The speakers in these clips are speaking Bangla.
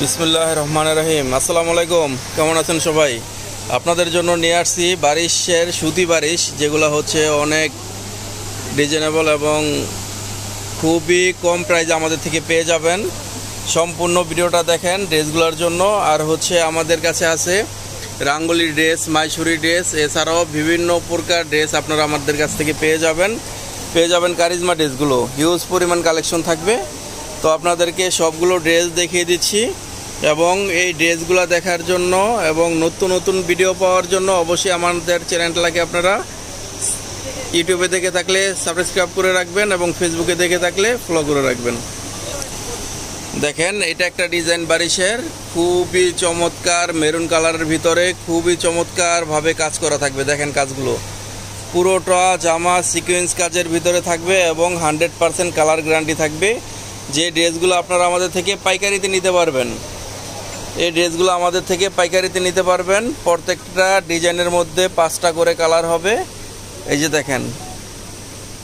বিসমিল্লাহির রহমানির রহিম। আসসালামু আলাইকুম, কেমন আছেন সবাই? আপনাদের জন্য নিয়ে আসছি বারিশের সুতি বারিশ, যেগুলো হচ্ছে অনেক রিজনেবল এবং খুবই কম প্রাইসে আমাদের থেকে পেয়ে যাবেন। সম্পূর্ণ ভিডিওটা দেখেন ড্রেসগুলোর জন্য। আর হচ্ছে আমাদের কাছে আছে রাঙ্গুলি ড্রেস, মাইসুরি ড্রেস, এছাড়াও বিভিন্ন প্রকার ড্রেস আপনারা আমাদের কাছ থেকে পেয়ে যাবেন কারিজমা ড্রেসগুলো। হিউজ পরিমাণ কালেকশন থাকবে, তো আপনাদেরকে সবগুলো ড্রেস দেখিয়ে দিচ্ছি। এবং এই ড্রেসগুলো দেখার জন্য এবং নতুন নতুন ভিডিও পাওয়ার জন্য অবশ্যই আমাদের চ্যানেলটাকে আপনারা ইউটিউবে দেখে থাকলে সাবস্ক্রাইব করে রাখবেন এবং ফেসবুকে দেখে থাকলে ফলো করে রাখবেন। দেখেন, এটা একটা ডিজাইন বারিশের, খুবই চমৎকার মেরুন কালারের ভিতরে খুবই চমৎকারভাবে কাজ করা থাকবে। দেখেন কাজগুলো পুরোটা জামা সিকোয়েন্স কাজের ভিতরে থাকবে এবং 100% কালার গ্যারান্টি থাকবে। যে ড্রেসগুলো আপনারা আমাদের থেকে পাইকারিতে নিতে পারবেন, এই ড্রেসগুলো আমাদের থেকে পাইকারিতে নিতে পারবেন। প্রত্যেকটা ডিজাইনের মধ্যে 5টা করে কালার হবে। এই যে দেখেন,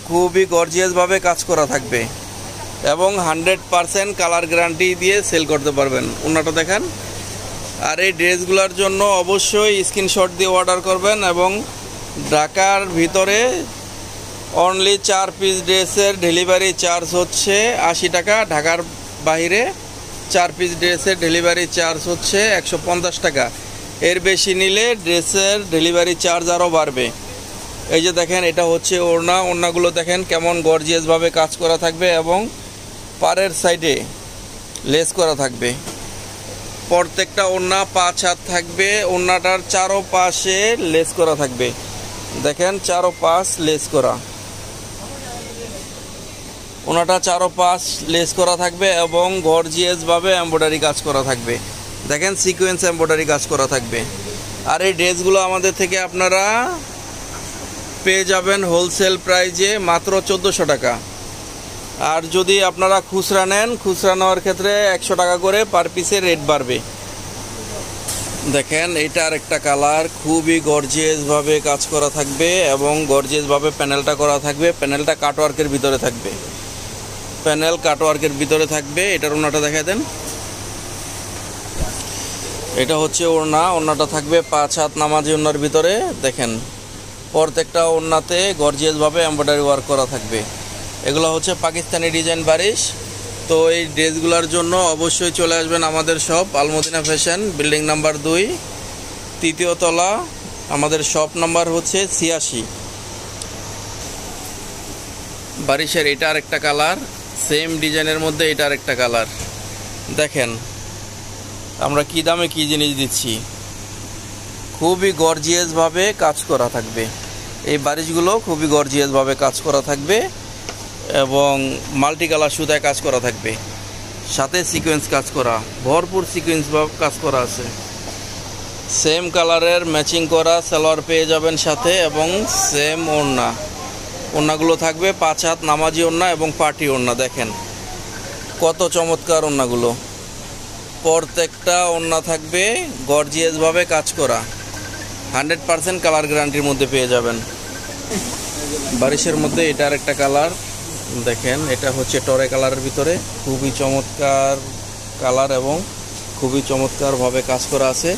খুবই গর্জিয়াসভাবে কাজ করা থাকবে এবং 100% কালার গ্যারান্টি দিয়ে সেল করতে পারবেন। ওনাটা দেখেন। আর এই ড্রেসগুলোর জন্য অবশ্যই স্ক্রিনশট দিয়ে অর্ডার করবেন এবং ঢাকার ভিতরে অনলি 4 পিস ড্রেসের ডেলিভারি চার্জ হচ্ছে 80 টাকা। ঢাকার বাইরে 4 পিস ড্রেসের ডেলিভারি চার্জ হচ্ছে 150 টাকা। এর বেশি নিলে ড্রেসের ডেলিভারি চার্জ আরও বাড়বে। এই যে দেখেন, এটা হচ্ছে ওড়নাগুলো দেখেন কেমন গর্জিয়াসভাবে কাজ করা থাকবে এবং পাড়ের সাইডে লেস করা থাকবে। প্রত্যেকটা ওড়না 5 হাত থাকবে। ওড়নাটার চারোপাশে লেস করা থাকবে। দেখেন, চারোপাশ লেস করা, ওনাটা চারোপাশ লেস করা থাকবে এবং গর্জিয়াসভাবে এমব্রয়ডারি কাজ করা থাকবে। দেখেন, সিকোয়েন্স এমব্রয়ডারি কাজ করা থাকবে। আর এই ড্রেসগুলো আমাদের থেকে আপনারা পেয়ে যাবেন হোলসেল প্রাইজে মাত্র 1400 টাকা। আর যদি আপনারা খুচরা নেন, খুচরা নেওয়ার ক্ষেত্রে 100 টাকা করে পার পিসের রেট বাড়বে। দেখেন, এটা আরেকটা কালার, খুবই গর্জিয়াসভাবে কাজ করা থাকবে এবং গর্জিয়াসভাবে প্যানেলটা করা থাকবে। প্যানেলটা কাটওয়ার্কের ভিতরে থাকবে, প্যানেল কাটওয়ার্কের ভিতরে থাকবে। এটার ওড়নাটা দেখা দেন। এটা হচ্ছে ওড়নাটা থাকবে 5 হাত নামাজি ওড়নার ভিতরে। দেখেন, প্রত্যেকটা ওড়নাতে গর্জিয়াসভাবে এমব্রয়ডারি ওয়ার্ক করা থাকবে। এগুলো হচ্ছে পাকিস্তানি ডিজাইন বারিশ। তো এই ড্রেসগুলোর জন্য অবশ্যই চলে আসবেন আমাদের shop Al Madina fashion, building number 2, 3য় তলা। আমাদের শপ নাম্বার হচ্ছে 86। বারিশের এটা আরেকটা কালার, সেম ডিজাইনের মধ্যে এটা আরেকটা কালার। দেখেন আমরা কি দামে কি জিনিস দিচ্ছি। খুবই গর্জিয়াসভাবে কাজ করা থাকবে। এই বারিশগুলো খুবই গর্জিয়াসভাবে কাজ করা থাকবে এবং মাল্টি কালার সুতায় কাজ করা থাকবে, সাথে সিকোয়েন্স কাজ করা, ভরপুর সিকোয়েন্স কাজ করা আছে। সেম কালারের ম্যাচিং করা সালোয়ার পেয়ে যাবেন সাথে এবং সেম ওড়নাগুলো থাকবে 5 হাত নামাজি ওড়না এবং পার্টি ওড়না। দেখেন কত চমৎকার ওড়নাগুলো। প্রত্যেকটা ওড়না থাকবে গর্জিয়াসভাবে কাজ করা, 100% কালার গ্যারান্টির মধ্যে পেয়ে যাবেন। বারিশের মধ্যে এটা আরেকটা কালার। দেখেন, এটা হচ্ছে টরে কালারের ভিতরে, খুবই চমৎকার কালার এবং খুবই চমৎকারভাবে কাজ করা আছে।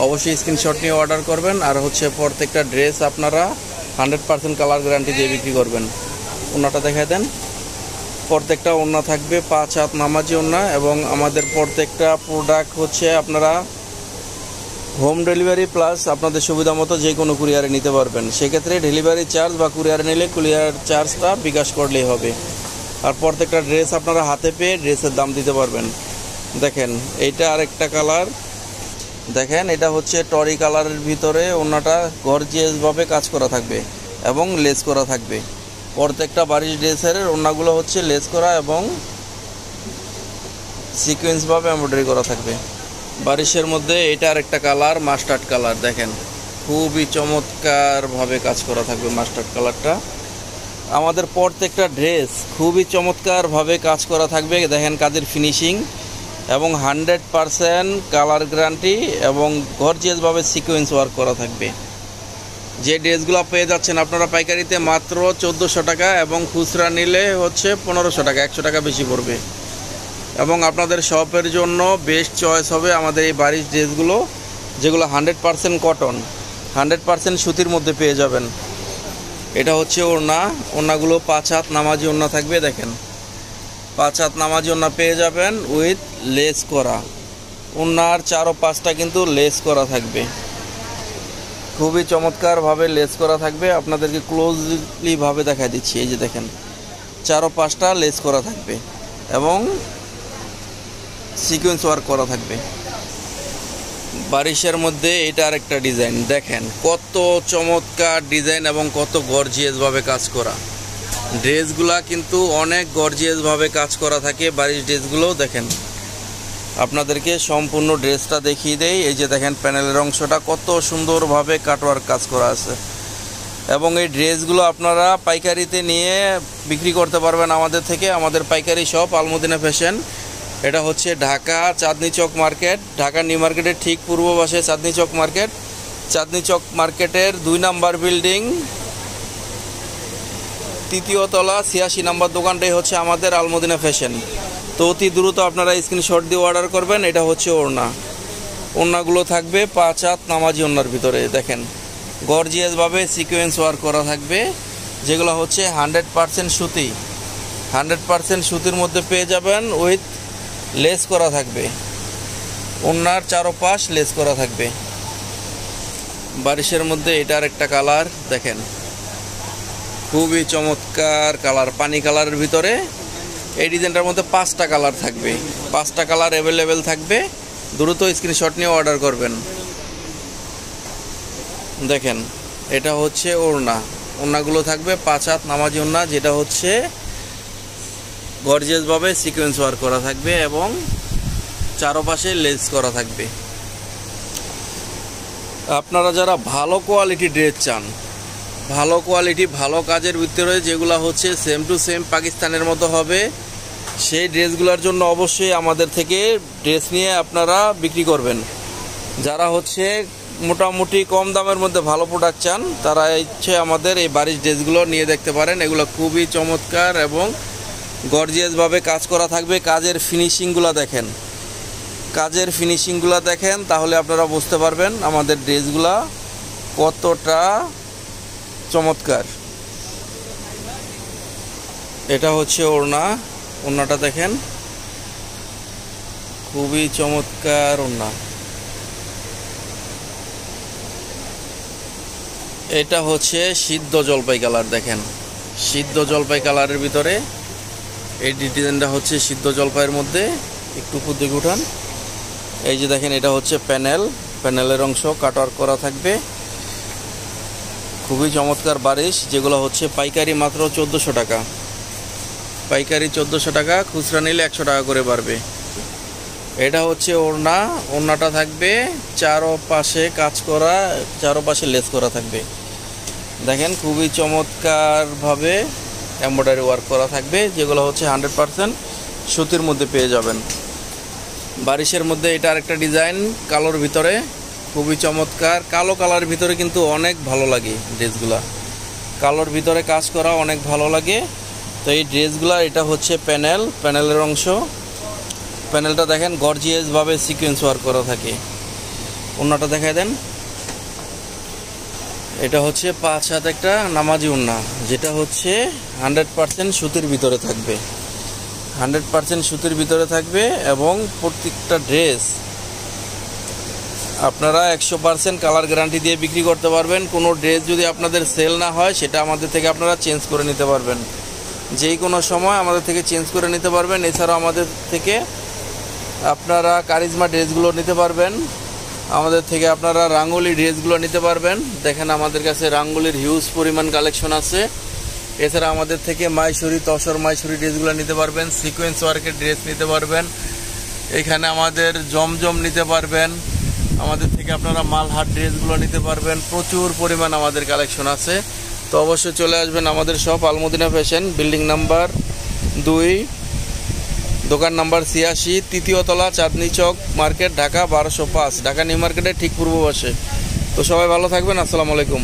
অবশ্যই স্ক্রিনশট নিয়ে অর্ডার করবেন। আর হচ্ছে প্রত্যেকটা ড্রেস আপনারা 100% কালার গ্যারান্টি দিয়ে বিক্রি করবেন। ওড়নাটা দেখায় দেন। প্রত্যেকটা ওড়না থাকবে 5 হাত নামাজি ওড়না এবং আমাদের প্রত্যেকটা প্রোডাক্ট হচ্ছে আপনারা হোম ডেলিভারি প্লাস আপনাদের সুবিধা মতো যে কোনো কুরিয়ারে নিতে পারবেন। সেক্ষেত্রে ডেলিভারি চার্জ বা কুরিয়ারে নিলে কুরিয়ার চার্জটা বিকাশ করলেই হবে। আর প্রত্যেকটা ড্রেস আপনারা হাতে পেয়ে ড্রেসের দাম দিতে পারবেন। দেখেন, এইটা আরেকটা কালার। দেখেন, এটা হচ্ছে টরি কালারের ভিতরে ওড়নাটা গর্জিয়াসভাবে কাজ করা থাকবে এবং লেস করা থাকবে। প্রত্যেকটা বারিশ ড্রেসের ওড়নাগুলো হচ্ছে লেস করা এবং সিকোয়েন্সভাবে এমব্রয়ডারি করা থাকবে। বারিশের মধ্যে এটা আরেকটা কালার, মাস্টার্ড কালার। দেখেন, খুবই চমৎকারভাবে কাজ করা থাকবে মাস্টার্ড কালারটা। আমাদের প্রত্যেকটা ড্রেস খুবই চমৎকারভাবে কাজ করা থাকবে। দেখেন কাজের ফিনিশিং এবং 100% কালার গ্যারান্টি এবং গর্জিয়াসভাবে সিকোয়েন্স ওয়ার্ক করা থাকবে। যে ড্রেসগুলো পেয়ে যাচ্ছেন আপনারা পাইকারিতে মাত্র 1400 টাকা এবং খুচরা নিলে হচ্ছে 1500 টাকা, 100 টাকা বেশি পড়বে। এবং আপনাদের শপের জন্য বেস্ট চয়েস হবে আমাদের এই বারিশ ড্রেসগুলো, যেগুলো 100% কটন, 100% সুতির মধ্যে পেয়ে যাবেন। এটা হচ্ছে ওড়না, ওড়নাগুলো 5 হাত নামাজি ওড়না থাকবে। দেখেন 5 হাত নামাজি ওড়না পেয়ে যাবেন উইথ লেস করা। ওড়নার 4 ও 5টা কিন্তু লেস করা থাকবে, খুবই চমৎকারভাবে লেস করা থাকবে। আপনাদেরকে ক্লোজলি ভাবে দেখাই দিচ্ছি। এই যে দেখেন 4 ও 5টা লেস করা থাকবে এবং সিকোয়েন্স ওয়ার্ক করা থাকবে। বারিশের মধ্যে এটা আরেকটা ডিজাইন, দেখেন কত চমৎকার ডিজাইন এবং কত গর্জিয়াসভাবে কাজ করা। ড্রেসগুলা কিন্তু অনেক গর্জিয়াসভাবে কাজ করা থাকে বারিশ ড্রেসগুলো। দেখেন আপনাদেরকে সম্পূর্ণ ড্রেসটা দেখিয়ে দেই। এই যে দেখেন প্যানেলের অংশটা কত সুন্দরভাবে কাটওয়ার্ক কাজ করা আছে এবং এই ড্রেসগুলো আপনারা পাইকারিতে নিয়ে বিক্রি করতে পারবেন আমাদের থেকে। আমাদের পাইকারি শপ আলমদিনা ফ্যাশন, এটা হচ্ছে ঢাকা চাঁদনী চক মার্কেট, ঢাকা নিউ মার্কেটের ঠিক পূর্ব পাশে চাঁদনী চক মার্কেট। চাঁদনী চক মার্কেটের 2 নাম্বার বিল্ডিং 3য় তলা 86 নাম্বার দোকানটাই হচ্ছে আমাদের আলমদিনা ফ্যাশন। তো অতি দ্রুত আপনারা স্ক্রিনশট দিয়ে অর্ডার করবেন। এটা হচ্ছে ওড়না, ওড়নাগুলো থাকবে 5 হাত নামাজি ওড়নার ভিতরে। দেখেন গর্জিয়াসভাবে সিকোয়েন্স ওয়ার্ক করা থাকবে, যেগুলো হচ্ছে 100% সুতি, 100% সুতির মধ্যে পেয়ে যাবেন উইথ লেস করা থাকবে। ওড়নার 4 ও 5 লেস করা থাকবে। বারিশের মধ্যে এটার একটা কালার দেখেন, খুবই চমৎকার কালার, পানি কালারের ভিতরে। এই ডিজাইনটার মধ্যে 5টা কালার থাকবে, 5টা কালার অ্যাভেলেবেল থাকবে। দ্রুত স্ক্রিনশট নিয়ে অর্ডার করবেন। দেখেন এটা হচ্ছে ওড়না, ওড়নাগুলো থাকবে 5 হাত নামাজি ওড়না, যেটা হচ্ছে গর্জিয়াসভাবে সিকোয়েন্স ওয়ার্ক করা থাকবে এবং চারপাশে লেস করা থাকবে। আপনারা যারা ভালো কোয়ালিটি ড্রেস চান, ভালো কোয়ালিটি ভালো কাজের ভিতরে যেগুলো হচ্ছে সেম টু সেম পাকিস্তানের মতো হবে, সেই ড্রেসগুলোর জন্য অবশ্যই আমাদের থেকে ড্রেস নিয়ে আপনারা বিক্রি করবেন। যারা হচ্ছে মোটামুটি কম দামের মধ্যে ভালো প্রোডাক্ট চান, তারা হচ্ছে আমাদের এই বারিশ ড্রেসগুলো নিয়ে দেখতে পারেন। এগুলো খুবই চমৎকার এবং গর্জিয়াসভাবে কাজ করা থাকবে। কাজের ফিনিশিংগুলো দেখেন, কাজের ফিনিশিংগুলো দেখেন, তাহলে আপনারা বুঝতে পারবেন আমাদের ড্রেসগুলা কতটা চমৎকার। এটা হচ্ছে ওড়না, ওড়নাটা দেখেন খুবই চমৎকার ওড়না। এটা হচ্ছে সিদ্ধ জলপাই কালার, দেখেন সিদ্ধ জলপাই কালারের ভিতরে এই ডিজাইনটা হচ্ছে সিদ্ধ জলপাইয়ের মধ্যে। একটু উপর দিকে উঠান। এই যে দেখেন এটা হচ্ছে প্যানেল, প্যানেলের অংশ কাটওয়ার্ক করা থাকবে। খুবই চমৎকার বারিশ, যেগুলো হচ্ছে পাইকারি মাত্র 1400 টাকা, পাইকারি 1400 টাকা, খুচরা নিলে 100 টাকা করে বাড়বে। এটা হচ্ছে ওড়না, ওড়নাটা থাকবে চারপাশে কাজ করা, চারপাশে লেস করা থাকবে। দেখেন খুবই চমৎকারভাবে এমব্রয়ডারি ওয়ার্ক করা থাকবে, যেগুলো হচ্ছে 100% সুতির মধ্যে পেয়ে যাবেন। বারিশের মধ্যে এটা আরেকটা ডিজাইন কালোর ভিতরে, খুবই চমৎকার। কালো কালার ভিতরে কিন্তু অনেক ভালো লাগে ড্রেসগুলা, কালোর ভিতরে কাজ করা অনেক ভালো লাগে। তো এই ড্রেসগুলা এটা হচ্ছে প্যানেল, প্যানেলের অংশ। প্যানেলটা দেখেন গর্জিয়াসভাবে সিকোয়েন্স ওয়ার্ক করা থাকে। ওড়নাটা দেখাই দেন। এটা হচ্ছে 5 হাত একটা নামাজি ওড়না, যেটা হচ্ছে 100% সুতির ভিতরে থাকবে, 100% সুতির ভিতরে থাকবে এবং প্রত্যেকটা ড্রেস আপনারা 100% কালার গ্যারান্টি দিয়ে বিক্রি করতে পারবেন। কোনো ড্রেস যদি আপনাদের সেল না হয়, সেটা আমাদের থেকে আপনারা চেঞ্জ করে নিতে পারবেন, যেই কোনো সময় আমাদের থেকে চেঞ্জ করে নিতে পারবেন। এছাড়াও আমাদের থেকে আপনারা কারিজমা ড্রেসগুলো নিতে পারবেন, আমাদের থেকে আপনারা রাঙ্গুলি ড্রেসগুলো নিতে পারবেন। দেখেন আমাদের কাছে রাঙ্গুলির হিউজ পরিমাণ কালেকশন আছে। এছাড়া আমাদের থেকে মাইসুরি, তসর মাইসুরি ড্রেসগুলো নিতে পারবেন, সিকোয়েন্স ওয়ার্কের ড্রেস নিতে পারবেন। এখানে আমাদের জমজম নিতে পারবেন, আমাদের থেকে আপনারা মালহাট ড্রেসগুলো নিতে পারবেন। প্রচুর পরিমাণ আমাদের কালেকশন আছে। তো অবশ্যই চলে আসবেন আমাদের shop Al Madina fashion, building number 2, দোকান নাম্বার 86, 3য় তলা, চাঁদনী চক মার্কেট, ঢাকা 1205, ঢাকা নিউ মার্কেটের ঠিক পূর্ব পাশে। তো সবাই ভালো থাকবেন। আসসালামু আলাইকুম।